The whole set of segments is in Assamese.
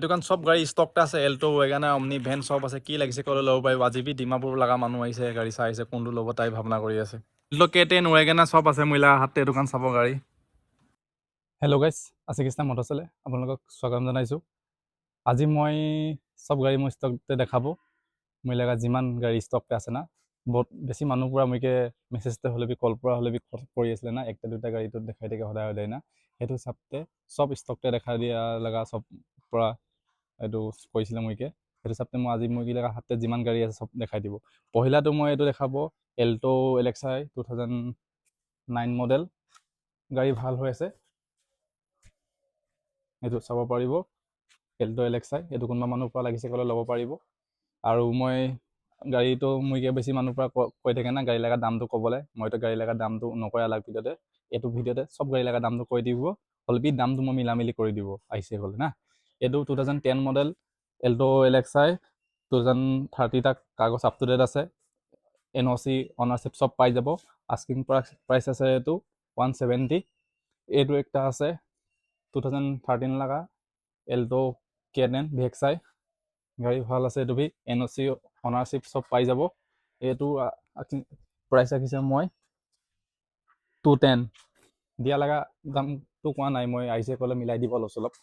দোকান সব গাড়ী ষ্টকটা আছে এল্টো ৱেগানাৰ অমনি ভেন সব আছে কি লাগিছে ক'লে ল'ব পাৰিব আজি বি ডিমাপুৰ লগা মানুহ আহিছে গাড়ী চাই আহিছে কোনটো ল'ব তাই ভাবনা কৰি আছে এল্টো K10 ৱেগানাৰ সব আছে মহিলা হাতে দোকান চাব গাড়ী হেল্ল' গাইছ আছে কৃষ্ণা মটৰচাইকেল আপোনালোকক স্বাগতম জনাইছোঁ আজি মই সব গাড়ী মই ষ্টকতে দেখাব মহিলা যিমান গাড়ী ষ্টকতে আছে না বহুত বেছি মানুহ পৰা মোকে মেছেজতে হ'লে বি কল পৰা হ'লে বি কৰি আছিলে না একটা দুটা গাড়ীটো দেখাই থাকে সদায় সদায় না সেইটো হিচাপতে সব ষ্টকতে দেখাই দিয়া লগা সব পৰা এইটো কৈছিলে মোকে সেইটো হিচাপতে মই আজি মোৰগিলাক হাতে যিমান গাড়ী আছে সব দেখাই দিব পহিলাটো মই এইটো দেখাব এল্টো এলেক্সাই 2009 মডেল গাড়ী ভাল হৈ আছে এইটো চাব পাৰিব এল্টো এলেক্সাই এইটো কোনোবা মানুহৰ পৰা লাগিছে ক'লে ল'ব পাৰিব আৰু মই গাড়ীটো মোকে বেছি মানুহৰ পৰা কৈ থাকে না গাড়ী লগা দামটো ক'বলৈ মইতো গাড়ী লগা দামটো নকয় আলাগ ভিডিঅ'তে এইটো ভিডিঅ'তে সব গাড়ী লগা দামটো কৈ দিব অলপি দামটো মই মিলামিলি কৰি দিব আহিছে ক'লে না এইটো 2010 মডেল এল্টো এলেক্সাই 2030 তাক কাগজ আপ টু ডেট আছে NOC অনাৰশ্বিপ সব পাই যাব আস্কিং প্ৰাইচ আছে এইটো 170 এইটো একটা আছে 2013 লগা এল্টো K10 VXI গাড়ী ভাল আছে এইটো বি NOC অনাৰশ্বিপ সব পাই যাব এইটো প্ৰাইচ ৰাখিছে মই 210 দিয়া লগা দামটো কোৱা নাই মই আহিছে ক'লে মিলাই দিব অলপ চলপ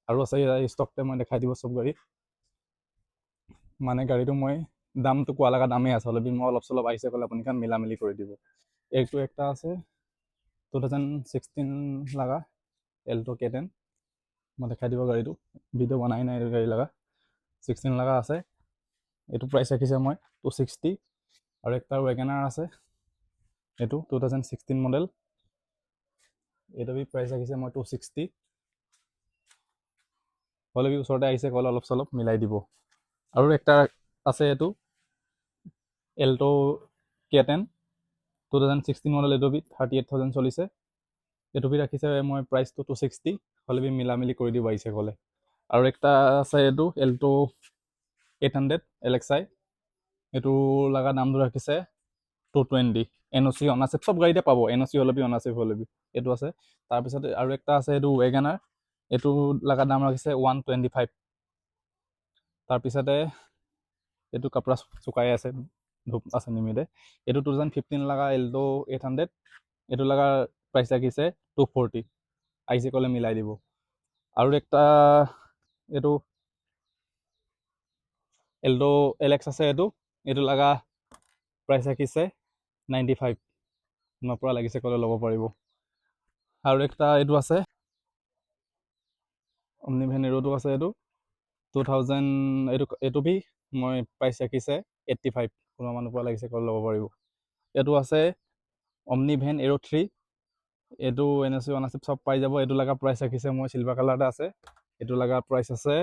আৰু আছে ষ্টকতে মই দেখাই দিব সব গাড়ী মানে গাড়ীটো মই দামটো কোৱা লগা দামেই আছে অলপ মই অলপ চলপ আহিছে ক'লে আপুনি খান মিলামিলি কৰি দিব এইটো একটা আছে 2016 লগা এল্টো K10 মই দেখাই দিব গাড়ীটো ভিডিঅ' বনাই নাই এইটো গাড়ী লগা 16 লগা আছে এইটো প্ৰাইচ ৰাখিছে মই 260 আৰু একটা ৱেগনাৰ আছে এইটো 2016 মডেল এইটো বি প্ৰাইচ ৰাখিছে মই 260 হ'লে বি ওচৰতে আহিছে ক'লে অলপ চলপ মিলাই দিব আৰু একটা আছে এইটো এল্টো K10 2016 মডেল এইটো বি 38,000 চলিছে এইটো বি ৰাখিছে মই প্ৰাইচটো 260 হ'লে বি মিলামিলি কৰি দিব আহিছে ক'লে আৰু একটা আছে এইটো এল্টো 800 LXI এইটো লগা দামটো ৰাখিছে 220 NOC অনাৰশ্বিপ সব গাড়ীতে পাব NOC হ'লে বি অনাৰশ্বিপ হ'লে বি এইটো আছে তাৰপিছতে আৰু একটা আছে এইটো ৱেগানাৰ এইটো লগা দাম ৰাখিছে 125 তাৰপিছতে এইটো কাপোৰা শুকাই আছে ধূপ আছে নিমিতে এইটো 2015 লগা এল্টো 800 এইটো লগা প্ৰাইচ ৰাখিছে 240 আহিছে ক'লে মিলাই দিব আৰু একটা এইটো এল্টো এলেক্স আছে এইটো লগা প্ৰাইচ ৰাখিছে 95 তোমাৰ পৰা লাগিছে ক'লে ল'ব পাৰিব আৰু একটা এইটো আছে অমনি ভেন এৰোটো আছে এইটো 2000 এইটো বি মই প্ৰাইচ ৰাখিছে 85 কোনোবা মানুহ পৰা লাগিছে ক'লে ল'ব পাৰিব এইটো আছে অমনি ভেন এৰো 3 এইটো NOC অনাৰশ্বিপ সব পাই যাব এইটো লগা প্ৰাইচ ৰাখিছে মই চিলভাৰ কালাৰতে আছে এইটো লগা প্ৰাইচ আছে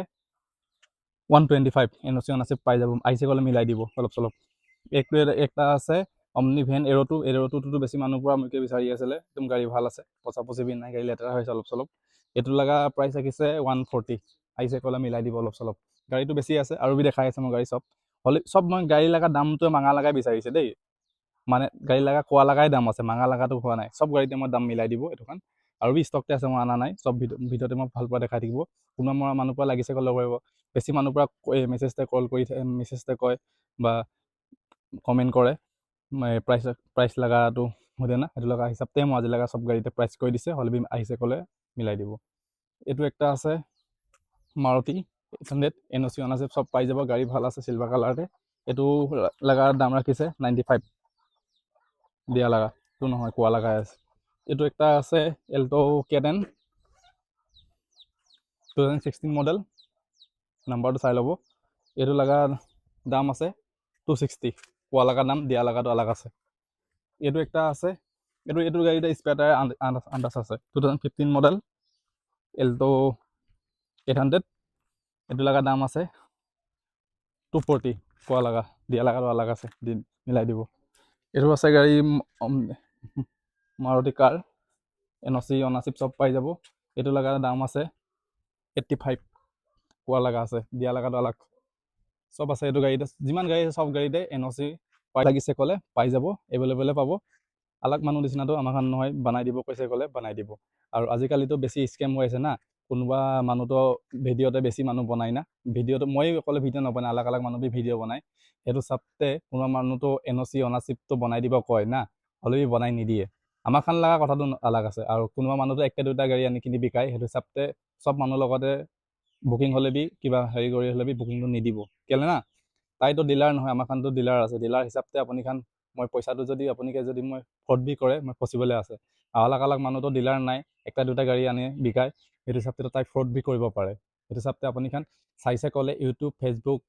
125 NOC অনাৰশ্বিপ পাই যাব আহিছে ক'লে মিলাই দিব অলপ চলপ একটা আছে অমনি ভেন এৰোটোতো বেছি মানুহ পৰা মোকে বিচাৰি আছিলে একদম গাড়ী ভাল আছে পচা পচি বিন নাই গাড়ী লেতেৰা হৈছে অলপ চলপ এইটো লগা প্ৰাইচ ৰাখিছে 140 আহিছে ক'লে মিলাই দিব অলপ চলপ গাড়ীটো বেছি আছে আৰু বি দেখাই আছে মোৰ গাড়ী সব হ'লে সব মই গাড়ী লগা দামটোৱে মাঙা লগাই বিচাৰিছে দেই মানে গাড়ী লগা কোৱা লগাই দাম আছে মাঙা লগাটো হোৱা নাই সব গাড়ীতে মই দাম মিলাই দিব এইটোখন আৰু বি ষ্টকতে আছে মই অনা নাই সব ভিডিঅ'তে মই ভাল পৰা দেখাই থাকিব কোনোবা মোৰ মানুহ পৰা লাগিছে ক'লে ল'ব পাৰিব বেছি মানুহ পৰা মেছেজতে কল কৰি মেছেজতে কয় বা কমেণ্ট কৰে প্ৰাইচ লগাটো সোধে না সেইটো লগা হিচাপতে মই আজি লগা সব গাড়ীতে প্ৰাইচ কৰি দিছে হ'লে বি আহিছে ক'লে মিলাই দিব এইটো একটা আছে মাৰুতি 800 NOC অনাৰশ্বিপ সব পাই যাব গাড়ী ভাল আছে চিলভাৰ কালাৰতে এইটো লগাৰ দাম ৰাখিছে 95 দিয়া লগাটো নহয় কোৱা লগাই আছে এইটো একটা আছে এল্টো K10 2016 মডেল নাম্বাৰটো চাই ল'ব এইটো লগা দাম আছে 260 কোৱা লগা দাম দিয়া লগাটো আলাগ আছে এইটো একটা আছে এইটো গাড়ীতে স্পেয়াৰ টায়াৰ আন্দাজ আছে 2015 মডেল এল্টো 800 এইটো লগা দাম আছে 240 কোৱা লগা দিয়া লগাটো আলাগ আছে মিলাই দিব এইটো আছে গাড়ী মাৰুতি কাৰ NOC অনাৰশ্বিপ সব পাই যাব এইটো লগা দাম আছে 85 কোৱা লগা আছে দিয়া লগাটো আলাগ সব আছে এইটো গাড়ীতে যিমান গাড়ী আছে সব গাড়ীতে NOC পাই লাগিছে ক'লে পাই যাব এভেইলেবলে পাব আলাগ মানুহ নিচিনাটো আমাৰ নহয় বনাই দিব কৈছে ক'লে বনাই দিব আৰু আজিকালিতো বেছি স্কেম হৈ আছে না কোনোবা মানুহতো ভিডিঅ'তে বেছি মানুহ বনায় না, ভিডিঅ'টো মই অকলে ভিডিঅ' নবনাই, আলাগ আলাগ মানুহ ভিডিঅ' বনায়। সেইটো চাপতে কোনোবা মানুহতো NOC অনাৰশ্বিপটো বনাই দিব কয় না, হ'লেও বনাই নিদিয়ে। আমাৰ খান লগা কথাটো আলাগ আছে। আৰু কোনোবা মানুহতো একটা দুটা গাড়ী আনি কিনি বিকায়, সেইটো চাপতে চব মানুহৰ লগতে বুকিং হ'লে বি কিবা হেৰি কৰি হ'লে বি বুকিংটো নিদিব কেলে না, তাইতো ডিলাৰ নহয়, আমাৰ খানতো ডিলাৰ আছে। ডিলাৰ হিচাপতে আপুনি খান মই পইচাটো যদি আপুনিকে যদি মই ফ্ৰড বি কৰে মই ফচিবলৈ আছে। আলাগ আলাগ মানুহতো ডিলাৰ নাই, একটা দুটা গাড়ী আনি বিকায়, সেইটো চাপতে তাই ফ্ৰড বি কৰিব পাৰে। সেইটো চাপতে আপুনি খান চাইছে ক'লে ইউটিউব ফেচবুক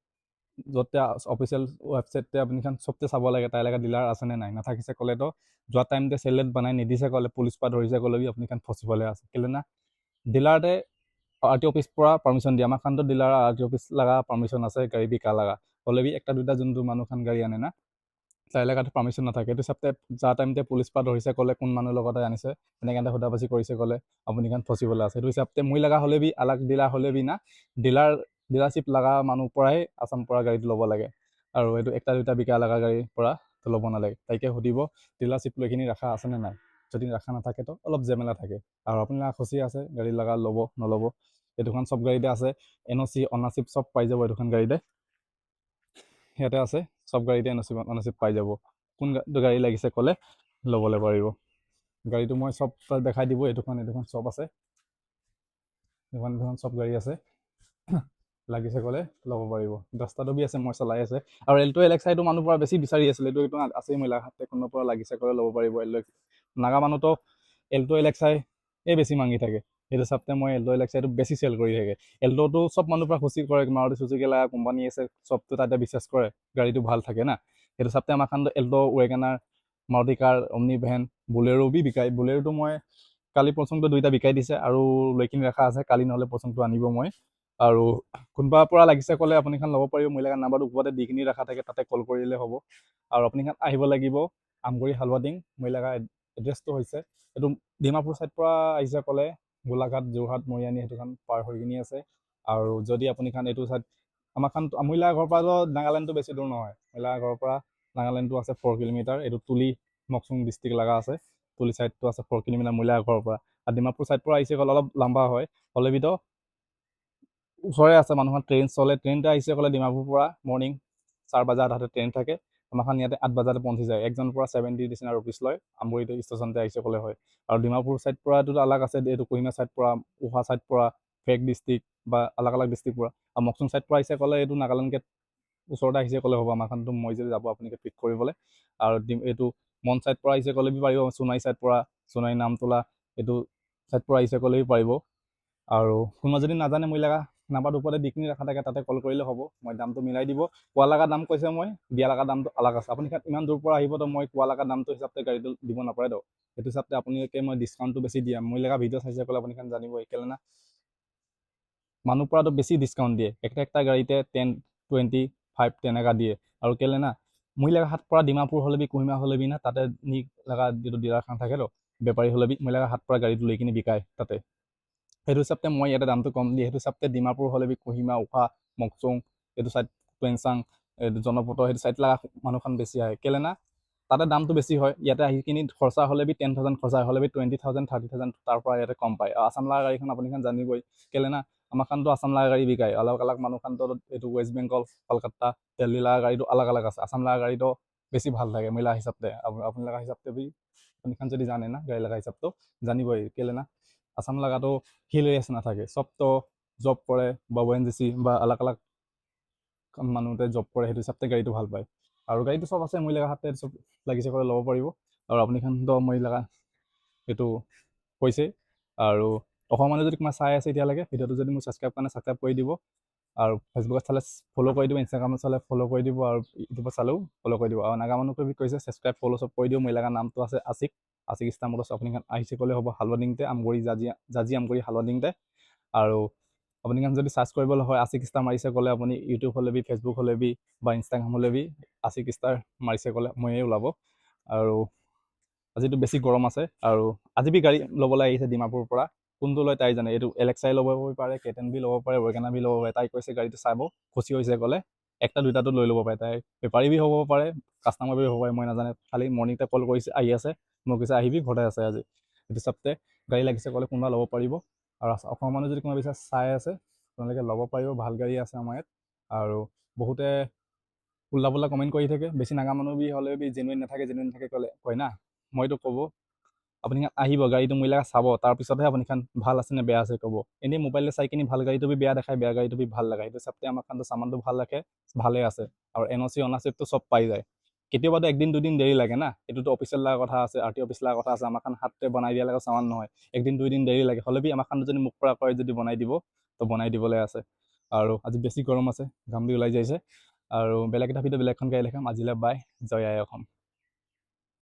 য'তে অফিচিয়েল ৱেবছাইটতে আপুনি খান চবতে চাব লাগে তাইৰ লগত ডিলাৰ আছেনে নাই। নাথাকিছে ক'লেতো যোৱা টাইমতে চেলেট বনাই নিদিছে ক'লে পুলিচ পৰা ধৰিছে ক'লে বি আপুনি খান ফচিবলৈ আছে কেলে না, ডিলাৰতে RTO অফিচ পৰা পাৰ্মিশ্যন দিয়ে। আমাৰ খানতো ডিলাৰ RTO অফিচ লগা পাৰ্মিশ্যন আছে গাড়ী বিকা লগা, হ'লে বি একটা দুটা যোনটো মানুহ খান গাড়ী আনে না তাইৰ লগত পাৰ্মিশ্যন নাথাকে। এইটো চাপতে যা টাইমতে পুলিচ পৰা ধৰিছে ক'লে কোন মানুহৰ লগতে আনিছে এনেকৈ সোধাপাছি কৰিছে ক'লে আপুনি খান ফচিবলৈ আছে। সেইটো হিচাপতে মই লগা হ'লে বি আলাগ ডিলাৰ হ'লে বি না ডিলাৰশ্বিপ লগা মানুহ পৰাই আছাম পৰা গাড়ীটো ল'ব লাগে। আৰু এইটো একটা দুটা বিকা লগা গাড়ীৰ পৰা ল'ব নালাগে। তাইকে সুধিব ডিলাৰশ্বিপ লৈখিনি ৰখা আছেনে নাই, যদি ৰখা নাথাকেতো অলপ জেমেলা থাকে। আৰু আপোনাৰ খুচি আছে গাড়ী লগা ল'ব নল'ব, এইটোখন চব গাড়ীতে আছে। NOC অনাৰশ্বিপ চব পাই যাব এইটোখন গাড়ীতে, ইয়াতে আছে চব গাড়ীতে অনাৰশ্বিপ পাই যাব। কোন গাড়ী লাগিছে ক'লে ল'বলৈ পাৰিব। গাড়ীটো মই চব দেখাই দিব, এইটোখন চব আছে, এইখন চব গাড়ী আছে, লাগিছে ক'লে ল'ব পাৰিব। 10টা বি আছে মই চলাই আছে। আৰু এল্টো LXI মানুহ পৰা বেছি বিচাৰি আছিলে, এইটো আছেই মই হাতে কোনোবাৰ পৰা লাগিছে ক'লে ল'ব পাৰিব। নাগা মানুহতো এল্টো LXI বেছি মাঙি থাকে, সেইটো চাপতে মই এল্টো LXI বেছি চেল কৰি থাকে। এল্টোটো চব মানুহৰ পৰা খুচি কৰে, মাৰুতি চুজুকি লগা কোম্পানী আছে চবটো তাতে বিশ্বাস কৰে গাড়ীটো ভাল থাকে না। সেইটো চাপতে আমাৰ খান এল্টো ৱেগনাৰ মাৰুতি কাৰ অমনি ভেন বুলেৰো বি বিকায়। বুলেৰোটো মই কালি পচংটো দুইটা বিকাই দিছে আৰু লৈকিনি ৰখা আছে, কালি নহ'লে পচংটো আনিব মই। আৰু কোনোবাৰ পৰা লাগিছে ক'লে আপুনি খান ল'ব পাৰিব। মই লগা নাম্বাৰটো ওপৰতে দি কিনি ৰখা থাকে, তাতে কল কৰিলে হ'ব। আৰু আপুনি খান আহিব লাগিব আমগুৰি হালুৱাডিং। মই লগা এড্ৰেছটো হৈছে এইটো ডিমাপুৰ ছাইড পৰা আহিছে ক'লে গোলাঘাট যোৰহাট মৰিয়ানী সেইটোখন পাৰ হৈ কিনি আছে। আৰু যদি আপুনি খান এইটো ছাইড আমাৰ খান আমৰিলা ঘৰৰ পৰাতো নাগালেণ্ডটো বেছি দূৰ নহয়, মহিলা ঘৰৰ পৰা নাগালেণ্ডটো আছে 4 কিলোমিটাৰ। এইটো তুলি মকচুং ডিষ্ট্ৰিক্ট লগা আছে, তুলি ছাইডটো আছে 4 কিলোমিটাৰ মহিলা ঘৰৰ পৰা। আৰু ডিমাপুৰ ছাইড পৰা আহিছে ক'লে অলপ লম্বা হয়, হ'লে বিতো ওচৰে আছে। মানুহৰ ট্ৰেইন চলে, ট্ৰেইনতে আহিছে ক'লে ডিমাপুৰ পৰা মৰ্ণিং 4 বজাত হাতে ট্ৰেইন থাকে, আমাৰখন ইয়াতে 8 বজাতে পਹੁঁচি যায়। একজনৰ পৰা 70 নিচিনা ৰুপিছ লয়, আমগুৰিটো ষ্টেচনতে আহিছে ক'লে হয়। আৰু ডিমাপুৰ ছাইড পৰাটো আলাগ আছে, এইটো কহিমা ছাইড পৰা, উহা ছাইড পৰা, ফেক ডিষ্ট্ৰিক্ট বা আলাগ আলাগ ডিষ্ট্ৰিক্ট পৰা। আৰু মকচুং ছাইড পৰা আহিছে ক'লে এইটো নাগালেণ্ড গেট ওচৰতে আহিছে ক'লে হ'ব। আমাৰখনতো মই যদি যাব আপুনি পিক কৰিবলৈ। আৰু এইটো মন ছাইড পৰা আহিছে ক'লে বি পাৰিব, সোণাই ছাইড পৰা, সোণাই নামতোলা এইটো ছাইড পৰা আহিছে ক'লে বি পাৰিব। আৰু কোনোবা যদি নাজানে মই লগা নাম্বাৰটো ওপৰতে দি কিনি ৰখা থাকে, তাতে কল কৰিলে হ'ব, মই দামটো মিলাই দিব। কোৱা লগা দাম কৈছে, মই দিয়া লগা দামটো আলাগ আছে। আপুনি ইমান দূৰ পৰা আহিব তো মই কোৱা লগা দামটো হিচাপতে গাড়ীটো দিব নাপাৰেতো, সেইটো হিচাপতে আপোনালোকে মই ডিছকাউণ্টটো বেছি দিম। মই লগা ভিডিঅ' চাইছে ক'লে আপুনি জানিব কেলে না মানুহ পৰাতো বেছি ডিছকাউণ্ট দিয়ে, একটা গাড়ীতে 10, 25 তেনেকুৱা দিয়ে। আৰু কেলে না মই লগা হাত পৰা ডিমাপুৰ হ'লে বি কহিমা হ'লে বি না তাতে নি লগা যিটো ডিলাৰখন থাকেতো বেপাৰী হ'লে বি মই লগা হাত পৰা গাড়ীটো লৈ কিনি বিকায় তাতে। সেইটো হিচাপতে মই ইয়াতে দামটো কম দিয়ে। সেইটো হিচাপতে ডিমাপুৰ হ'লে বি কহিমা উষা মকচুং এইটো ছাইড টুৱেংচাং এইটো জনপথ সেইটো ছাইড লগা মানুহখন বেছি আহে কেলে না তাতে দামটো বেছি হয়। ইয়াতে আহি কিনি খৰচা হ'লে বি 10,000 খৰচা হ'লে বি 20,000 30,000 তাৰ পৰা ইয়াতে কম পায়। আৰু আছাম লগা গাড়ীখন আপুনি জানিবই কেলে না আমাৰ খানতো আছাম লগা গাড়ী বিকায়। আলাগ আলাগ মানুহ খানতো এইটো ৱেষ্ট বেংগল কলকাতা দিল্লী লগা গাড়ীটো আলাগ আলাগ আছে, আছাম লগা গাড়ীটো বেছি ভাল থাকে মিলা হিচাপতে। আপুনি লগা হিচাপতে বি আপুনি খান যদি জানে না গাড়ী লগা হিচাপটো জানিবই কেলে না আছাম লগাটো হিল ৰেচ নাথাকে, চবতো জব কৰে বা ONGC বা আলাগ আলাগ মানুহতে জব কৰে, সেইটো হিচাপতে গাড়ীটো ভাল পায়। আৰু গাড়ীটো চব আছে মই লগা হাতে চব লাগিছে কৰি ল'ব পাৰিব। আৰু আপুনি খানতো মই লগা এইটো কৈছে। আৰু অসমৰ মানুহ যদি কোনোবা চাই আছে এতিয়ালৈকে ভিডিঅ'টো যদি মোক ছাবস্ক্ৰাইব কাৰণে ছাবস্ক্ৰাইব কৰি দিব। আৰু ফেচবুকত চালে ফ'ল' কৰি দিব, ইনষ্টাগ্ৰামত চালে ফ'ল' কৰি দিব, আৰু ইউটিউবত চালেও ফ'ল' কৰি দিব। আৰু নাগা মানুহকে কৈছে ছাবস্ক্ৰাইব ফ'ল' চব কৰি দিও। মই লগা নামটো আছে আছিক ষ্টাৰ মটৰ্ছ। আপুনি আহিছে ক'লে হ'ব হালুৱাডিংতে আমগুৰি জাজি আমগুৰি হালুৱাডিংতে। আৰু আপুনি যদি চাৰ্চ কৰিবলৈ হয় আছিক ষ্টাৰ মাৰিছে ক'লে আপুনি ইউটিউব হ'লে বি ফেচবুক হ'লে বি বা ইনষ্টাগ্ৰাম হ'লে বি আছিক ষ্টাৰ মাৰিছে ক'লে ময়ে ওলাব। আৰু আজিতো বেছি গৰম আছে, আৰু আজি বি গাড়ী ল'বলৈ আহিছে ডিমাপুৰৰ পৰা, কোনটো লয় তাই জানে। এইটো LXI ল'ব পাৰে, KTM বি ল'ব পাৰে, ৱেগনাৰ বি ল'ব পাৰে। তাই কৈছে গাড়ীটো চাব খুচি হৈছে ক'লে একটা দুটাটো লৈ ল'ব পাৰে। তাই বেপাৰী বি হ'ব পাৰে, কাষ্টমাৰ বি হ'ব পাৰে, মই নাজানে। খালি মৰ্ণিংতে কল কৰিছে আহি আছে, মোক কৈছে আহিবি ঘৰতে আছে আজি। সেইটো হিচাপতে গাড়ী লাগিছে ক'লে কোনোবা ল'ব পাৰিব। আৰু অসমৰ মানুহ যদি কোনোবা বিচাৰে চাই আছে আপোনালোকে ল'ব পাৰিব, ভাল গাড়ী আছে আমাৰ ইয়াত। আৰু বহুতে উল্টা পুল্টা কমেণ্ট কৰি থাকে, বেছি নাগা মানুহ বি হ'লেও বি জেনুইন নাথাকে কয় না। মইতো ক'ব আপুনি আহিব গাড়ীটো মূল্যাকে চাব, তাৰপিছতহে আপুনি খান ভাল আছে নে বেয়া আছে ক'ব। এনেই মোবাইলতে চাই কিনি ভাল গাড়ীটো বি বেয়া দেখায়, বেয়া গাড়ীটো বি ভাল দেখায়। সেইটো হিচাপতে আমাৰ খানটো চামানটো ভাল ৰাখে, ভালে আছে। আৰু NOC অনাৰশ্বিপটো চব পাই যায়। কেতিয়াবাতো একদিন দুদিন দেৰি লাগে না, এইটোতো অফিচিয়েল লগা কথা আছে, RTO অফিচ লগা কথা আছে। আমাৰ খান হাতে বনাই দিয়া লগা চামান নহয়, একদিন দুইদিন দেৰি লাগে। হ'লে বি আমাৰ খানটো যদি মোক পৰা কৰে যদি বনাই দিব, তো বনাই দিবলৈ আছে। আৰু আজি বেছি গৰম আছে, ঘাম বি ওলাই যাইছে। আৰু বেলেগ এটা ভিডিঅ' বেলেগখন গাড়ী দেখাম। আজিলৈ বাই, জয় আই অসম।